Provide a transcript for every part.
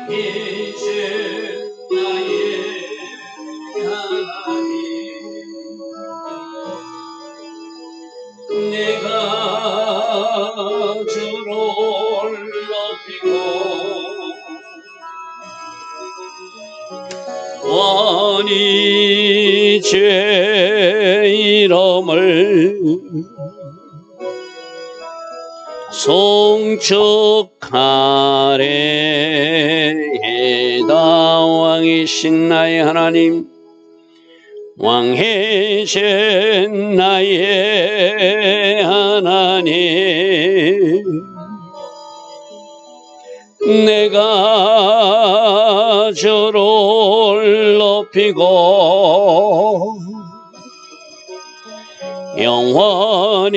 왕이신 나의 하나님, 내가 주를 높이고 원히 죄 이름을 송축하래다. 왕이신 나의 하나님, 왕이신 나의 하나님, 내가 주를 높이고 영원히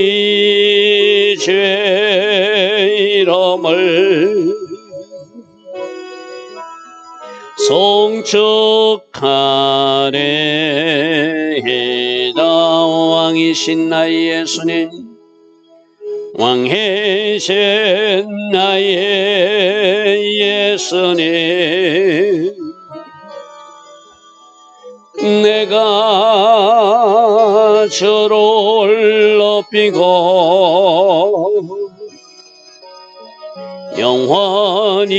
죄 이름을 송축하래다. 왕이신 나의 예수님, 왕이신 나의 예수님, 내가 주를 높이고 영원히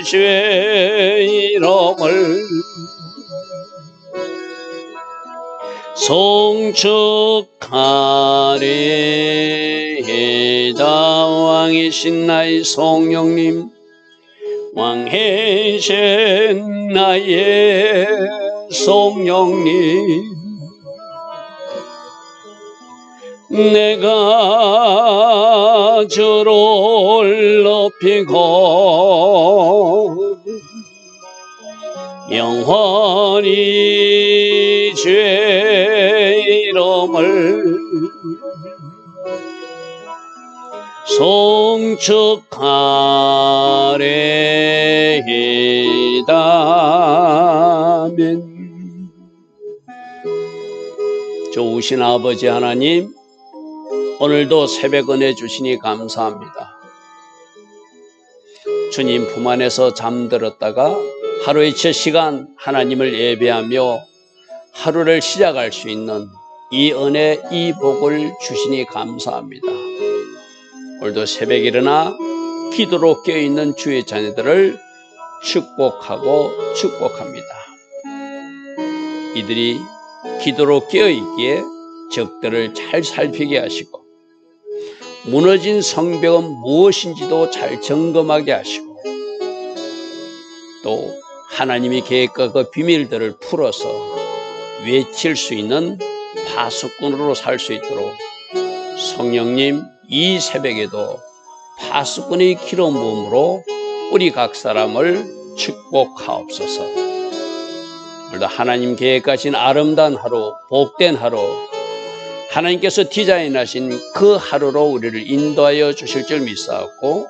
죄 이름을 송축하리이다. 왕이신 나의 성령님, 왕이신 나의 성령님, 내가 주를 높이고 영원히 죄 이름을 송축하리이다. 아멘. 좋으신 아버지 하나님, 오늘도 새벽 은혜 주시니 감사합니다. 주님 품 안에서 잠들었다가 하루의 첫 시간 하나님을 예배하며 하루를 시작할 수 있는 이 은혜, 이 복을 주시니 감사합니다. 오늘도 새벽에 일어나 기도로 깨어있는 주의 자녀들을 축복하고 축복합니다. 이들이 기도로 깨어있기에 적들을 잘 살피게 하시고 무너진 성벽은 무엇인지도 잘 점검하게 하시고 또 하나님의 계획과 그 비밀들을 풀어서 외칠 수 있는 파수꾼으로 살 수 있도록 성령님, 이 새벽에도 파수꾼의 기름 부음으로 우리 각 사람을 축복하옵소서. 오늘도 하나님 계획하신 아름다운 하루, 복된 하루, 하나님께서 디자인하신 그 하루로 우리를 인도하여 주실 줄 믿사옵고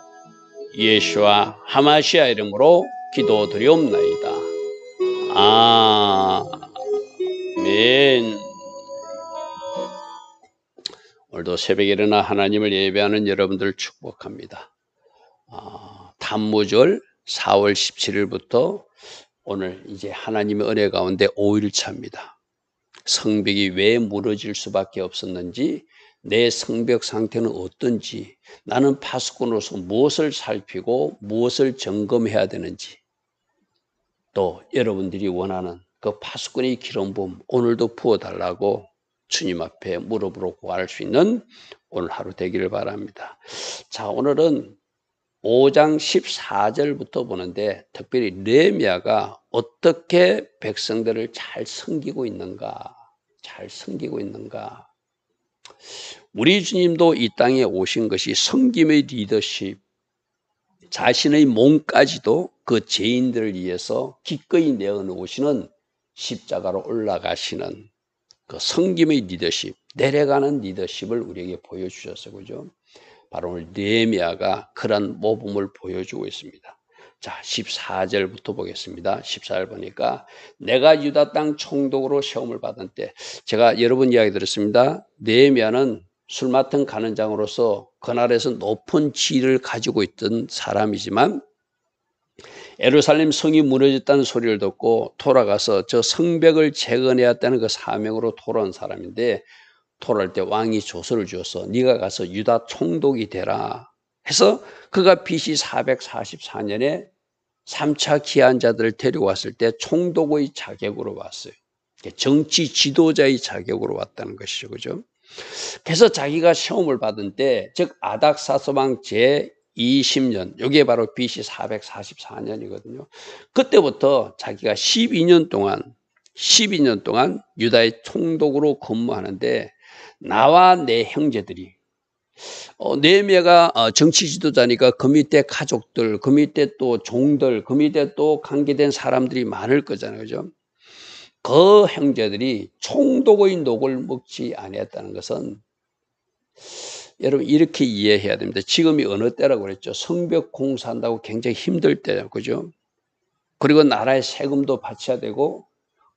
예수와 하마시아 이름으로 기도드리옵나이다. 아멘. 오늘도 새벽에 일어나 하나님을 예배하는 여러분들 축복합니다. 단무절 4월 17일부터 오늘 이제 하나님의 은혜 가운데 5일차입니다. 성벽이 왜 무너질 수밖에 없었는지, 내 성벽 상태는 어떤지, 나는 파수꾼으로서 무엇을 살피고 무엇을 점검해야 되는지, 또 여러분들이 원하는 그 파수꾼의 기름 부음 오늘도 부어달라고 주님 앞에 무릎으로 구할 수 있는 오늘 하루 되기를 바랍니다. 자, 오늘은 5장 14절부터 보는데 특별히 느헤미야가 어떻게 백성들을 잘 섬기고 있는가, 우리 주님도 이 땅에 오신 것이 섬김의 리더십, 자신의 몸까지도 그 죄인들을 위해서 기꺼이 내어놓으시는 십자가로 올라가시는 그 섬김의 리더십, 내려가는 리더십을 우리에게 보여주셨어요. 그죠? 바로 오늘 느헤미야가 그런 모범을 보여주고 있습니다. 자, 14절부터 보겠습니다. 14절 보니까 내가 유다 땅 총독으로 시험을 받은 때, 제가 여러 번 이야기 들었습니다. 느헤미야는 술 맡은 간원장으로서 그날에서 높은 지위를 가지고 있던 사람이지만 예루살렘 성이 무너졌다는 소리를 듣고 돌아가서 저 성벽을 재건해야 했다는 그 사명으로 돌아온 사람인데, 돌아올 때 왕이 조서를 주어서 네가 가서 유다 총독이 되라 해서 그가 BC 444년에 3차 기한자들을 데려왔을 때 총독의 자격으로 왔어요. 정치 지도자의 자격으로 왔다는 것이죠. 그죠? 그래서 자기가 시험을 받은 때, 즉 아닥사스왕 제20년, 이게 바로 BC 444년이거든요. 그때부터 자기가 12년 동안 유다의 총독으로 근무하는데, 나와 내 형제들이, 느헤미야가 정치 지도자니까 그 밑에 가족들, 그 밑에 또 종들, 그 밑에 또 관계된 사람들이 많을 거잖아요. 그죠? 그 형제들이 총독의 녹을 먹지 아니했다는 것은, 여러분 이렇게 이해해야 됩니다. 지금이 어느 때라고 그랬죠? 성벽 공사한다고 굉장히 힘들 때예요. 그죠? 그리고 나라의 세금도 바쳐야 되고,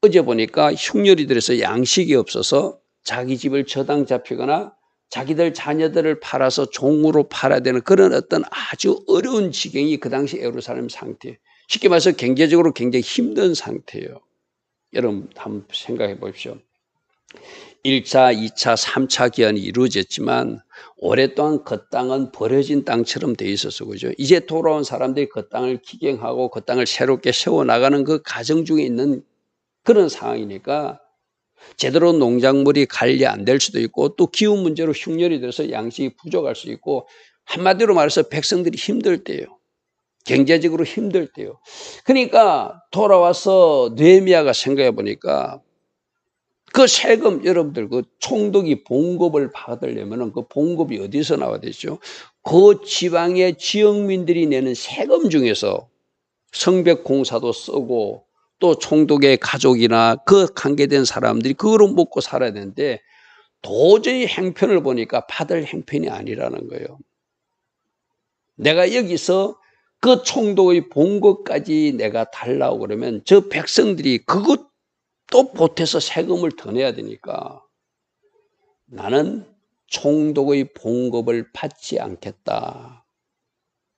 어제 보니까 흉년이들에서 양식이 없어서 자기 집을 저당 잡히거나 자기들 자녀들을 팔아서 종으로 팔아야 되는 그런 어떤 아주 어려운 지경이 그 당시 예루살렘 상태예요. 쉽게 말해서 경제적으로 굉장히 힘든 상태예요. 여러분 한번 생각해 보십시오. 1차, 2차, 3차 기한이 이루어졌지만 오랫동안 그 땅은 버려진 땅처럼 돼 있었어. 그죠? 이제 돌아온 사람들이 그 땅을 기경하고 그 땅을 새롭게 세워나가는 그 과정 중에 있는 그런 상황이니까 제대로 농작물이 관리 안 될 수도 있고, 또 기후 문제로 흉년이 들어서 양식이 부족할 수 있고, 한마디로 말해서 백성들이 힘들 때예요. 경제적으로 힘들 때요. 그러니까 돌아와서 느헤미야가 생각해 보니까 그 세금, 여러분들 그 총독이 봉급을 받으려면 그 봉급이 어디서 나와야 되죠? 그 지방의 지역민들이 내는 세금 중에서 성벽 공사도 쓰고, 또 총독의 가족이나 그 관계된 사람들이 그거로 먹고 살아야 되는데, 도저히 행편을 보니까 받을 행편이 아니라는 거예요. 내가 여기서 그 총독의 봉급까지 내가 달라고 그러면 저 백성들이 그것도 보태서 세금을 더 내야 되니까 나는 총독의 봉급을 받지 않겠다.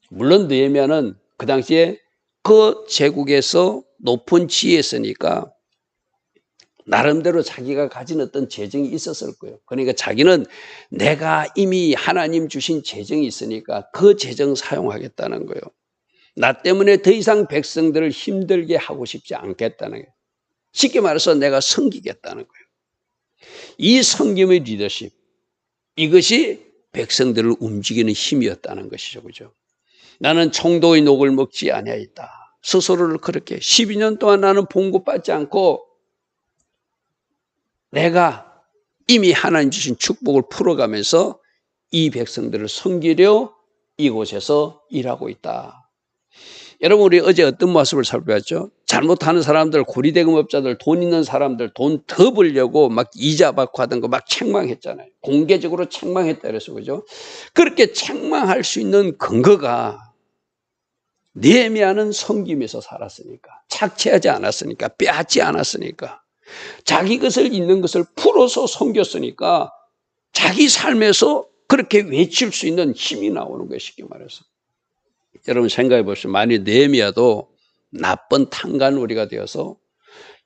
물론 느헤미야는 그 당시에 그 제국에서 높은 지위에 있으니까 나름대로 자기가 가진 어떤 재정이 있었을 거예요. 그러니까 자기는 내가 이미 하나님 주신 재정이 있으니까 그 재정 사용하겠다는 거예요. 나 때문에 더 이상 백성들을 힘들게 하고 싶지 않겠다는 거예요. 쉽게 말해서 내가 섬기겠다는 거예요. 이 섬김의 리더십, 이것이 백성들을 움직이는 힘이었다는 것이죠. 그죠? 나는 총독의 녹을 먹지 아니하였다. 스스로를 그렇게 12년 동안 나는 봉급받지 않고 내가 이미 하나님 주신 축복을 풀어가면서 이 백성들을 섬기려 이곳에서 일하고 있다. 여러분, 우리 어제 어떤 모습을 살펴봤죠? 잘못하는 사람들, 고리대금업자들, 돈 있는 사람들, 돈 더 벌려고 막 이자 받고 하던 거 막 책망했잖아요. 공개적으로 책망했다 그래서, 그죠? 그렇게 책망할 수 있는 근거가 느헤미야는 섬김에서 살았으니까, 착취하지 않았으니까, 빼앗지 않았으니까, 자기 것을 있는 것을 풀어서 섬겼으니까 자기 삶에서 그렇게 외칠 수 있는 힘이 나오는 거예요. 쉽게 말해서. 여러분 생각해 보시면, 만일 느헤미야도 나쁜 탕간우리가 되어서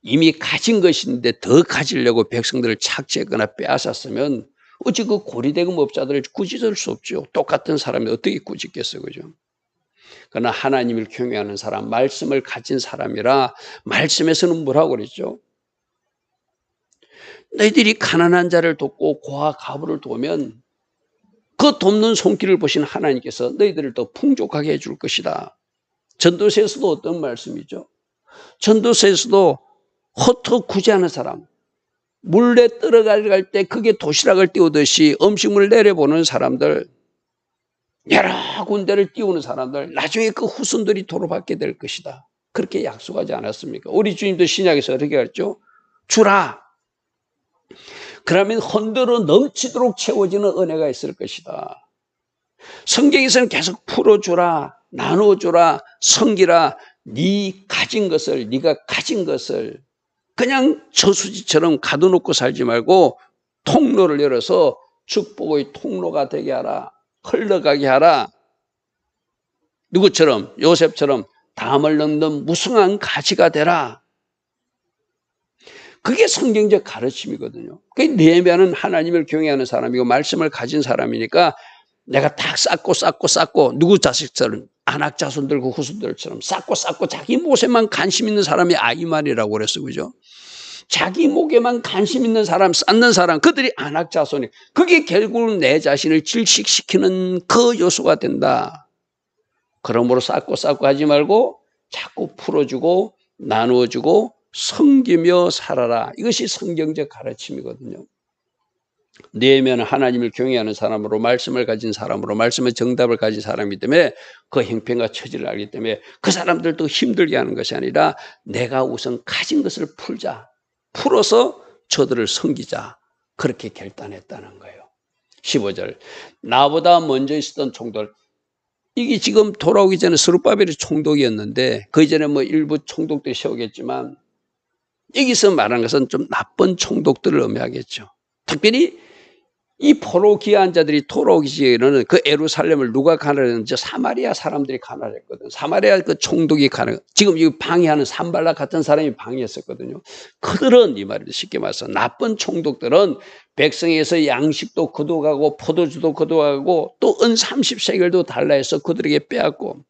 이미 가진 것인데 더 가지려고 백성들을 착취했거나 빼앗았으면 어찌 그 고리대금업자들을 꾸짖을 수 없죠. 똑같은 사람이 어떻게 꾸짖겠어요. 그죠? 그러나 하나님을 경외하는 사람, 말씀을 가진 사람이라 말씀에서는 뭐라고 그랬죠? 너희들이 가난한 자를 돕고 고아 가부를 도우면 그 돕는 손길을 보신 하나님께서 너희들을 더 풍족하게 해줄 것이다. 전도서에서도 어떤 말씀이죠? 전도서에서도 헛헛 구제하는 사람, 물에 들어갈 때 그게 도시락을 띄우듯이 음식물을 내려보는 사람들, 여러 군데를 띄우는 사람들, 나중에 그 후손들이 도로받게 될 것이다. 그렇게 약속하지 않았습니까? 우리 주님도 신약에서 그렇게 했죠? 주라. 그러면 헌들어 넘치도록 채워지는 은혜가 있을 것이다. 성경에서는 계속 풀어주라, 나눠주라, 섬기라. 네 가진 것을, 네가 가진 것을 그냥 저수지처럼 가둬놓고 살지 말고 통로를 열어서 축복의 통로가 되게 하라. 흘러가게 하라. 누구처럼? 요셉처럼 담을 넘는 무성한 가지가 되라. 그게 성경적 가르침이거든요. 그 느헤미야는 하나님을 경외하는 사람이고 말씀을 가진 사람이니까 내가 다 쌓고 누구 자식처럼 안악 자손들과 후손들처럼 쌓고 자기 못에만 관심 있는 사람이 아이만이라고 그랬어, 그죠? 자기 목에만 관심 있는 사람, 쌓는 사람, 그들이 안악 자손이. 그게 결국은 내 자신을 질식시키는 그 요소가 된다. 그러므로 쌓고 하지 말고 자꾸 풀어주고 나누어주고 섬기며 살아라. 이것이 성경적 가르침이거든요. 느헤미야는 하나님을 경외하는 사람으로 말씀을 가진 사람으로 말씀의 정답을 가진 사람이기 때문에 그 형편과 처지를 알기 때문에 그 사람들도 힘들게 하는 것이 아니라 내가 우선 가진 것을 풀어서 저들을 섬기자. 그렇게 결단했다는 거예요. 15절 나보다 먼저 있었던 총독, 이게 지금 돌아오기 전에 스룹바벨이 총독이었는데 그 이전에 뭐 일부 총독들이 세우겠지만 여기서 말하는 것은 좀 나쁜 총독들을 의미하겠죠. 특별히 이 포로 귀한 자들이 돌아오기 전에는 그 예루살렘을 누가 가나했는지 사마리아 사람들이 가나했거든. 사마리아 그 총독이 가나. 지금 이 방해하는 산발락 같은 사람이 방해했었거든요. 그들은 이 말입니다. 쉽게 말해서 나쁜 총독들은 백성에서 양식도 거둬가고 포도주도 거둬가고 또 은 30세겔도 달라 해서 그들에게 빼앗고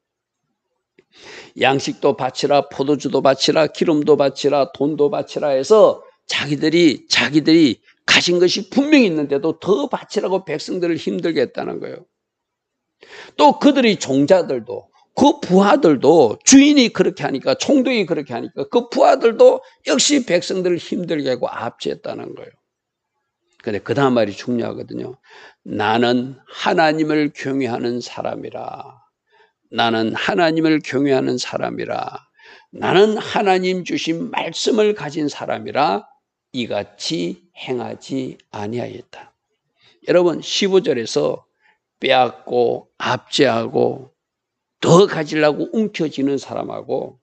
양식도 바치라 포도주도 바치라 기름도 바치라 돈도 바치라 해서 자기들이 가진 것이 분명히 있는데도 더 바치라고 백성들을 힘들게 했다는 거예요. 또 그들이 종자들도 그 부하들도 주인이 그렇게 하니까 총독이 그렇게 하니까 그 부하들도 역시 백성들을 힘들게 하고 압제했다는 거예요. 그런데 그 다음 말이 중요하거든요. 나는 하나님을 경외하는 사람이라. 나는 하나님을 경외하는 사람이라. 나는 하나님 주신 말씀을 가진 사람이라 이같이 행하지 아니하였다. 여러분 15절에서 빼앗고 압제하고 더 가지려고 움켜쥐는 사람하고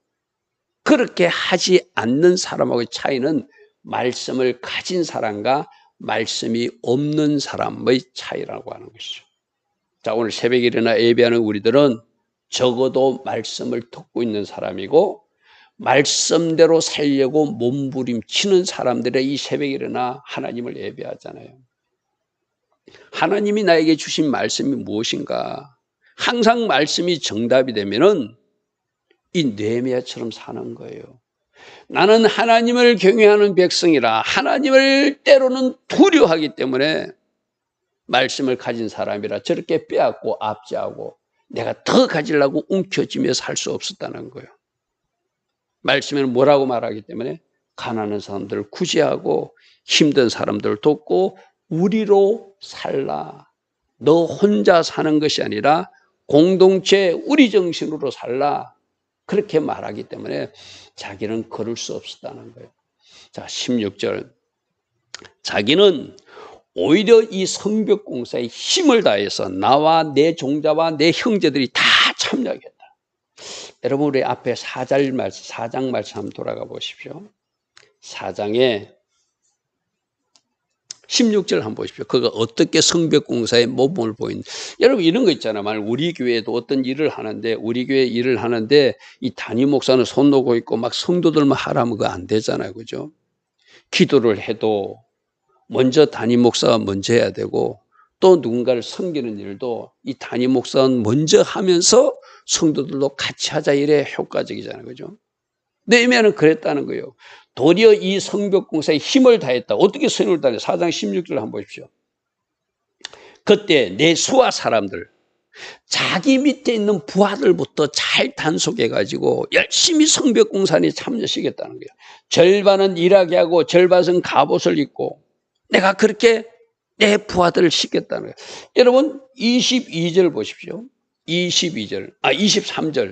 그렇게 하지 않는 사람하고의 차이는 말씀을 가진 사람과 말씀이 없는 사람의 차이라고 하는 것이죠. 자, 오늘 새벽에 일어나 예배하는 우리들은 적어도 말씀을 듣고 있는 사람이고 말씀대로 살려고 몸부림치는 사람들의 이 새벽에 일어나 하나님을 예배하잖아요. 하나님이 나에게 주신 말씀이 무엇인가? 항상 말씀이 정답이 되면은 이 느헤미야처럼 사는 거예요. 나는 하나님을 경외하는 백성이라 하나님을 때로는 두려워하기 때문에 말씀을 가진 사람이라 저렇게 빼앗고 압제하고 내가 더 가지려고 움켜쥐며 살 수 없었다는 거예요. 말씀에는 뭐라고 말하기 때문에 가난한 사람들을 구제하고 힘든 사람들을 돕고 우리로 살라. 너 혼자 사는 것이 아니라 공동체 우리 정신으로 살라. 그렇게 말하기 때문에 자기는 걸을 수 없었다는 거예요. 자, 16절. 자기는 오히려 이 성벽 공사에 힘을 다해서 나와 내 종자와 내 형제들이 다 참여하겠다. 여러분 우리 앞에 4장 말씀 한번 돌아가 보십시오. 4장에 16절 한번 보십시오. 그가 어떻게 성벽 공사에 모범을 보이는지. 여러분 이런 거 있잖아요. 만약 우리 교회도 어떤 일을 하는데 우리 교회 일을 하는데 이 담임 목사는 손 놓고 있고 막 성도들만 하라면 그거 안 되잖아요. 그죠? 기도를 해도 먼저 담임 목사가 먼저 해야 되고 또 누군가를 섬기는 일도 이 담임 목사는 먼저 하면서 성도들도 같이 하자 이래 효과적이잖아요. 그죠? 느헤미야는 그랬다는 거예요. 도리어 이 성벽 공사에 힘을 다했다. 어떻게 힘을 다했냐? 4장 16절 한번 보십시오. 그때 내 수하 사람들, 자기 밑에 있는 부하들부터 잘 단속해가지고 열심히 성벽 공사에 참여시켰다는 거예요. 절반은 일하게 하고 절반은 갑옷을 입고 내가 그렇게 내 부하들을 시켰다는 거예요. 여러분 22절 보십시오. 23절,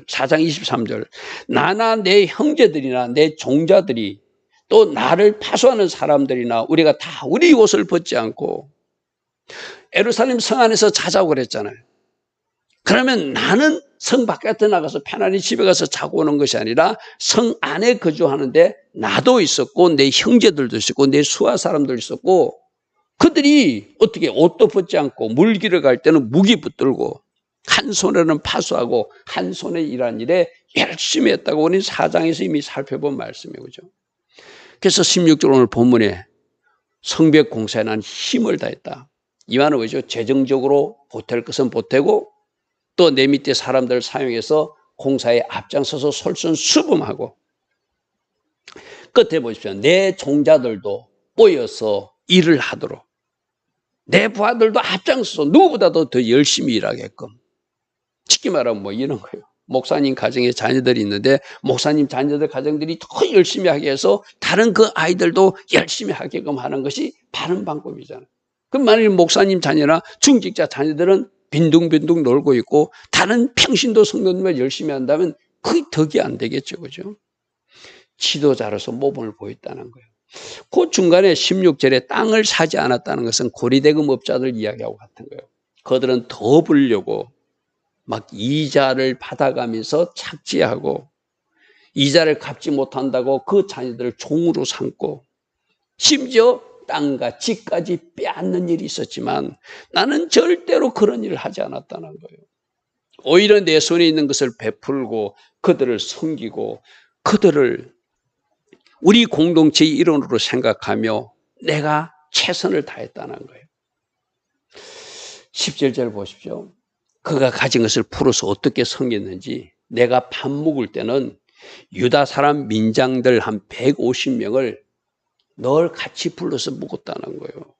4장 23절. 나나 내 형제들이나 내 종자들이 또 나를 파수하는 사람들이나 우리가 다 우리 옷을 벗지 않고 예루살렘 성 안에서 자자고 그랬잖아요. 그러면 나는 성 바깥에 나가서 편안히 집에 가서 자고 오는 것이 아니라 성 안에 거주하는데 나도 있었고 내 형제들도 있었고 내 수하 사람들도 있었고 그들이 어떻게 옷도 벗지 않고 물길을 갈 때는 무기 붙들고 한 손에는 파수하고 한 손에 일한 일에 열심히 했다고 우리는 4장에서 이미 살펴본 말씀이에요. 그죠? 그래서 16절 오늘 본문에 성벽 공사에 난 힘을 다했다. 이 말은 뭐죠? 재정적으로 보탤 것은 보태고 또 내 밑에 사람들을 사용해서 공사에 앞장서서 솔선수범하고 끝에 보십시오. 내 종자들도 모여서 일을 하도록 내 부하들도 앞장서서 누구보다도 더 열심히 일하게끔. 쉽게 말하면 뭐 이런 거예요. 목사님 가정에 자녀들이 있는데 목사님 자녀들 가정들이 더 열심히 하게 해서 다른 그 아이들도 열심히 하게끔 하는 것이 바른 방법이잖아요. 그럼 만일 목사님 자녀나 중직자 자녀들은 빈둥빈둥 놀고 있고 다른 평신도 성도님만 열심히 한다면 그게 덕이 안 되겠죠. 그죠? 지도자로서 모범을 보였다는 거예요. 그 중간에 16절에 땅을 사지 않았다는 것은 고리대금업자들 이야기하고 같은 거예요. 그들은 더 벌려고 막 이자를 받아가면서 착취하고 이자를 갚지 못한다고 그 자녀들을 종으로 삼고 심지어 땅과 집까지 빼앗는 일이 있었지만 나는 절대로 그런 일을 하지 않았다는 거예요. 오히려 내 손에 있는 것을 베풀고 그들을 섬기고 그들을 우리 공동체의 일원으로 생각하며 내가 최선을 다했다는 거예요. 17절 보십시오. 그가 가진 것을 풀어서 어떻게 섬겼는지 내가 밥 먹을 때는 유다 사람 민장들 한 150명을 널 같이 불러서 먹었다는 거예요.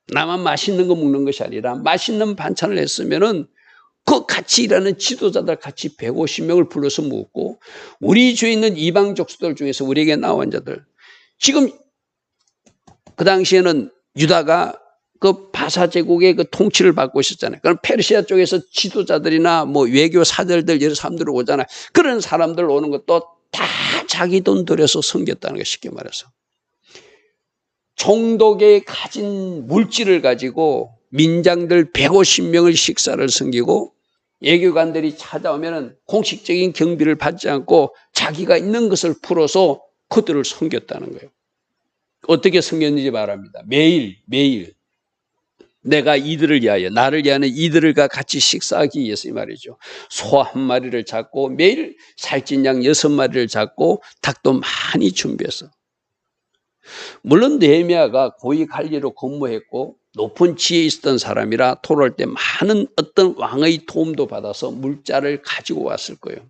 나만 맛있는 거 먹는 것이 아니라 맛있는 반찬을 했으면은 그 같이 일하는 지도자들 같이 150명을 불러서 먹었고 우리 주에 있는 이방 족속들 중에서 우리에게 나온 자들 지금 그 당시에는 유다가 그 바사 제국의 그 통치를 받고 있었잖아요. 그럼 페르시아 쪽에서 지도자들이나 뭐 외교 사절들 여러 사람들 오잖아요. 그런 사람들 오는 것도 다 자기 돈 들여서 섬겼다는 거 쉽게 말해서. 총독의 가진 물질을 가지고 민장들 150명을 식사를 섬기고 외교관들이 찾아오면은 공식적인 경비를 받지 않고 자기가 있는 것을 풀어서 그들을 섬겼다는 거예요. 어떻게 섬겼는지 말합니다. 매일 내가 이들을 위하여 나를 위하는 이들과 같이 식사하기 위해서 이 말이죠. 소 한 마리를 잡고 매일 살찐 양 6마리를 잡고 닭도 많이 준비해서 물론 느헤미야가 고위 관리로 근무했고 높은 지혜에 있었던 사람이라 토로할 때 많은 어떤 왕의 도움도 받아서 물자를 가지고 왔을 거예요.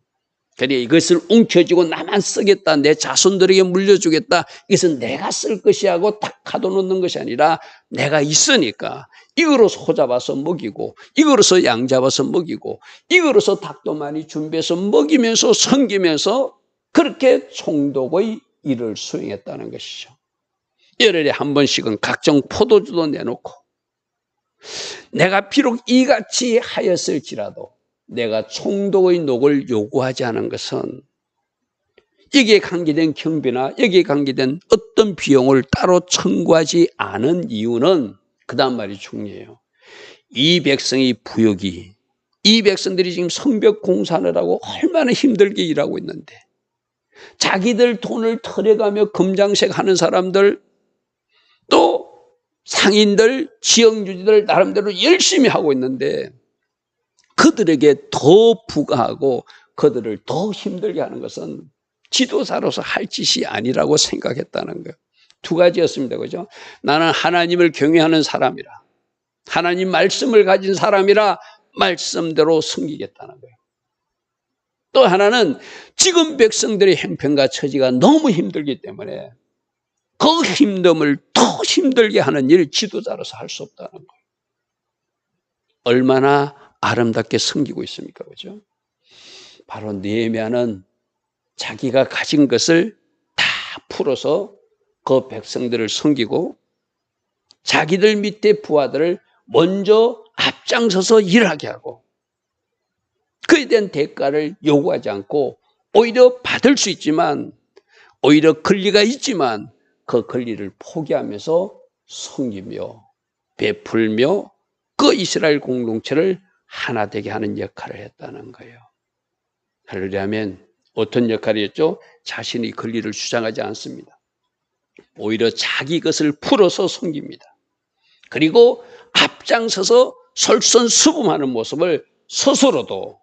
그러니까 이것을 움켜쥐고 나만 쓰겠다, 내 자손들에게 물려주겠다, 이것은 내가 쓸 것이 하고 딱 가둬놓는 것이 아니라 내가 있으니까 이거로 소 잡아서 먹이고 이거로서 양 잡아서 먹이고 이거로서 닭도 많이 준비해서 먹이면서 섬기면서 그렇게 총독의 일을 수행했다는 것이죠. 열흘에 한 번씩은 각종 포도주도 내놓고 내가 비록 이같이 하였을지라도 내가 총독의 녹을 요구하지 않은 것은 여기에 관계된 경비나 여기에 관계된 어떤 비용을 따로 청구하지 않은 이유는 그 다음 말이 중요해요. 이 백성의 부역이 이 백성들이 지금 성벽 공사하느라고 얼마나 힘들게 일하고 있는데 자기들 돈을 털어가며 금장색 하는 사람들 또 상인들, 지역주지들 나름대로 열심히 하고 있는데 그들에게 더 부과하고 그들을 더 힘들게 하는 것은 지도자로서 할 짓이 아니라고 생각했다는 거예요. 두 가지였습니다. 그죠? 나는 하나님을 경외하는 사람이라 하나님 말씀을 가진 사람이라 말씀대로 섬기겠다는 거예요. 또 하나는 지금 백성들의 형편과 처지가 너무 힘들기 때문에 그 힘듦을 더 힘들게 하는 일 지도자로서 할 수 없다는 거예요. 얼마나 아름답게 섬기고 있습니까? 그죠? 바로 느헤미야는 자기가 가진 것을 다 풀어서 그 백성들을 섬기고 자기들 밑에 부하들을 먼저 앞장서서 일하게 하고 그에 대한 대가를 요구하지 않고 오히려 받을 수 있지만 오히려 권리가 있지만 그 권리를 포기하면서 섬기며 베풀며 그 이스라엘 공동체를 하나 되게 하는 역할을 했다는 거예요. 할렐루야면 어떤 역할이었죠? 자신의 권리를 주장하지 않습니다. 오히려 자기 것을 풀어서 섬깁니다. 그리고 앞장서서 솔선수범하는 모습을 스스로도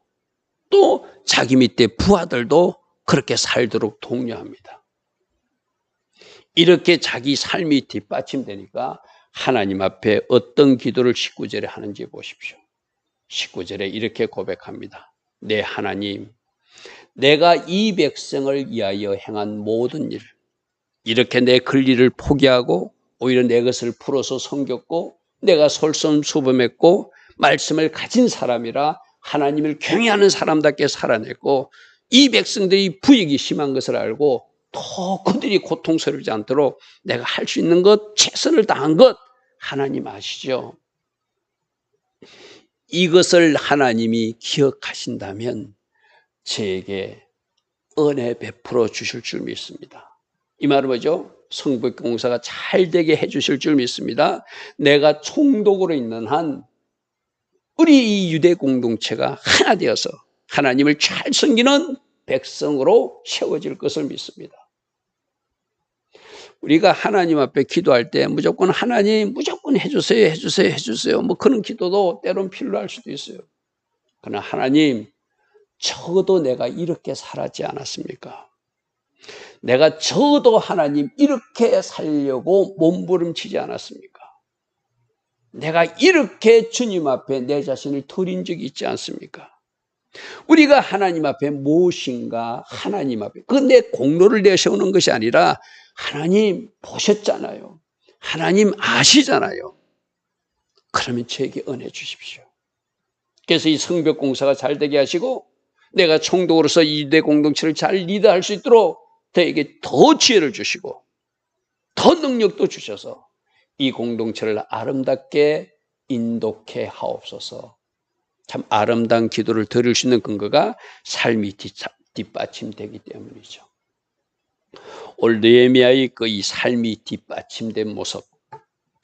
또 자기 밑에 부하들도 그렇게 살도록 독려합니다. 이렇게 자기 삶이 뒷받침되니까 하나님 앞에 어떤 기도를 19절에 하는지 보십시오. 19절에 이렇게 고백합니다. 내 하나님, 내가 이 백성을 위하여 행한 모든 일, 이렇게 내 권리를 포기하고 오히려 내 것을 풀어서 섬겼고 내가 솔선수범했고 말씀을 가진 사람이라 하나님을 경외하는 사람답게 살아냈고 이 백성들이 부익이 심한 것을 알고 더 그들이 고통스럽지 않도록 내가 할 수 있는 것, 최선을 다한 것 하나님 아시죠? 이것을 하나님이 기억하신다면 저에게 은혜 베풀어 주실 줄 믿습니다. 이 말은 뭐죠? 성벽공사가 잘 되게 해 주실 줄 믿습니다. 내가 총독으로 있는 한 우리 이 유대 공동체가 하나 되어서 하나님을 잘 섬기는 백성으로 세워질 것을 믿습니다. 우리가 하나님 앞에 기도할 때 무조건 하나님 무조건 해주세요, 해주세요, 해주세요. 뭐 그런 기도도 때론 필요할 수도 있어요. 그러나 하나님, 적어도 내가 이렇게 살았지 않았습니까? 내가 적어도 하나님 이렇게 살려고 몸부림치지 않았습니까? 내가 이렇게 주님 앞에 내 자신을 드린 적이 있지 않습니까? 우리가 하나님 앞에 무엇인가 하나님 앞에 그 내 공로를 내세우는 것이 아니라 하나님 보셨잖아요. 하나님 아시잖아요. 그러면 저에게 은혜 주십시오. 그래서 이 성벽 공사가 잘 되게 하시고 내가 총독으로서 이 유대 공동체를 잘 리드할 수 있도록 저에게 더 지혜를 주시고 더 능력도 주셔서 이 공동체를 아름답게 인도케 하옵소서. 참 아름다운 기도를 드릴 수 있는 근거가 삶이 뒷받침되기 때문이죠. 오늘 느헤미야의 그 이 삶이 뒷받침된 모습,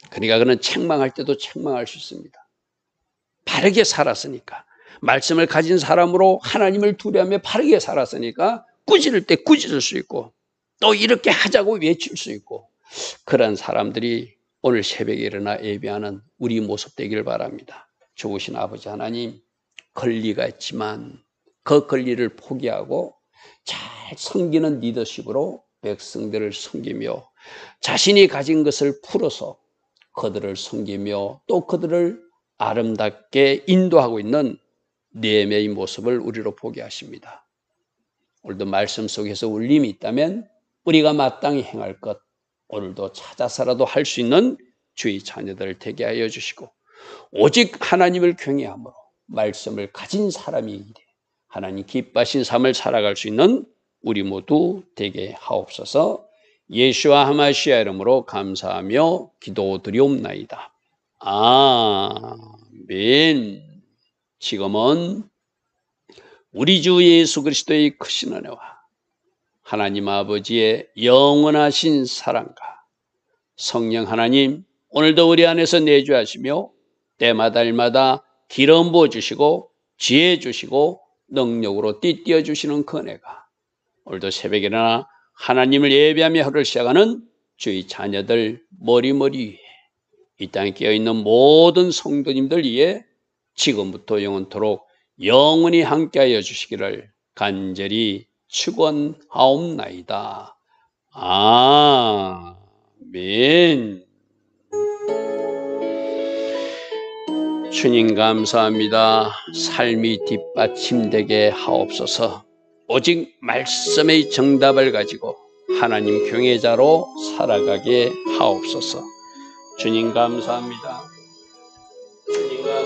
그러니까 그는 책망할 때도 책망할 수 있습니다. 바르게 살았으니까, 말씀을 가진 사람으로 하나님을 두려워하며 바르게 살았으니까 꾸짖을 때 꾸짖을 수 있고 또 이렇게 하자고 외칠 수 있고, 그런 사람들이 오늘 새벽에 일어나 예배하는 우리 모습 되기를 바랍니다. 좋으신 아버지 하나님, 권리가 있지만 그 권리를 포기하고 잘 섬기는 리더십으로 백성들을 섬기며 자신이 가진 것을 풀어서 그들을 섬기며 또 그들을 아름답게 인도하고 있는 느헤미야의 모습을 우리로 보게 하십니다. 오늘도 말씀 속에서 울림이 있다면 우리가 마땅히 행할 것 오늘도 찾아서라도 할 수 있는 주의 자녀들을 되게 하여 주시고, 오직 하나님을 경외함으로 말씀을 가진 사람이 하나님 기뻐하신 삶을 살아갈 수 있는 우리 모두 되게 하옵소서. 예수와 하마시아 이름으로 감사하며 기도드리옵나이다. 아멘. 지금은 우리 주 예수 그리스도의 크신 은혜와 하나님 아버지의 영원하신 사랑과 성령 하나님, 오늘도 우리 안에서 내주하시며 때마다 일마다 기름 부어주시고 지혜 주시고 능력으로 띠띠어 주시는 그 은혜가 오늘도 새벽에 일어나 하나님을 예배하며 하루를 시작하는 주의 자녀들 머리머리 위에, 이 땅에 깨어있는 모든 성도님들 위에 지금부터 영원토록 영원히 함께하여 주시기를 간절히 축원하옵나이다. 아멘. 주님 감사합니다. 삶이 뒷받침되게 하옵소서. 오직 말씀의 정답을 가지고 하나님 경외자로 살아가게 하옵소서. 주님 감사합니다. 주님 감사합니다.